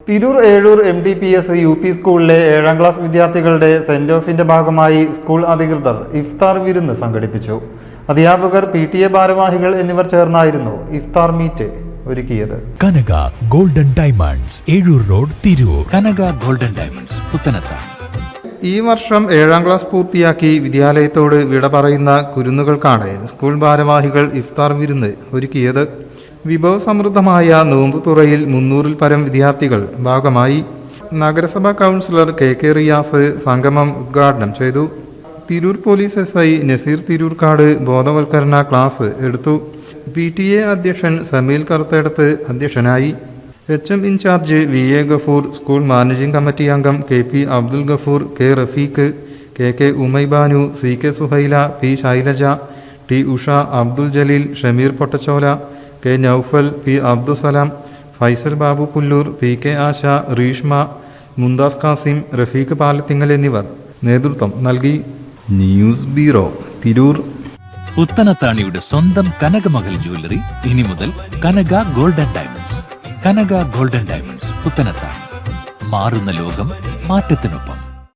Tirur Ezhur MDPS UP സ്കൂളിലെ 7ാം class വിദ്യാർത്ഥികളുടെ saint ഓഫിന്റെ ഭാഗമായി സ്കൂൾ അധികൃതർ ഇഫ്താർ വിരുന്ന് സംഘടിപ്പിച്ചു. അധ്യാപകർ, PTA ഭാരവാഹികൾ എന്നിവർ ചേർന്നായിരുന്നു ഇഫ്താർ മീറ്റ് ഒരുക്കിയത്. Kanaka Golden Diamonds, Ezhur road, Tirur. Kanaka Golden Diamonds, Puthanathani. ഈ വർഷം 7ാം ക്ലാസ് പൂർത്തിയാക്കി വിദ്യാലയത്തോട് വിട പറയുന്ന കുരുന്നുകൾക്കാണ് സ്കൂൾ ഭാരവാഹികൾ ഇഫ്താർ വിരുന്ന് ഒരുക്കിയത്. വിഭവസമൃദ്ധമായ നോമ്പുതുറയിൽ 300-ൽ പരം വിദ്യാർത്ഥികൾ ഭാഗമായി. നഗരസഭാ കൗൺസിലർ KK റിയാസ് സംഗമം ഉദ്ഘാടനം ചെയ്തു. തിരൂർ പോലീസ് SI നസീർ തിരൂർക്കാട് ബോധവൽക്കരണ ക്ലാസ് എടുത്തു. PTA അധ്യക്ഷൻ സമീൽ കറുത്തേടത്ത് അധ്യക്ഷനായി. HM incharge VA Gafoor, school managing committee അംഗം KP Abdul Gafoor, K Rafeeq, KK Umaibanu, CK Suhaila, P Shailaja, T Usha, Abdul Jaleel, Shameer Pottachola, K Naufal, P Abdussalam, Faisal Babu Pulloor, PK Asha, Reeshma, Mumtaz Kasim, Rafeeq Palathingal എന്നിവർ നേതൃത്വം നൽകി. News bureau, Tirur. പുത്തനത്താണിയുടെ സ്വന്തം കനകമകൽ ജ്വല്ലറി ഇനി മുതൽ കനക ഗോൾഡൻ ഡയമണ്ട്സ്. കനക ഗോൾഡൻ ഡയമണ്ട്സ്, പുത്തനത്താണി. മാറുന്ന ലോകം, മാറ്റത്തിനൊപ്പം.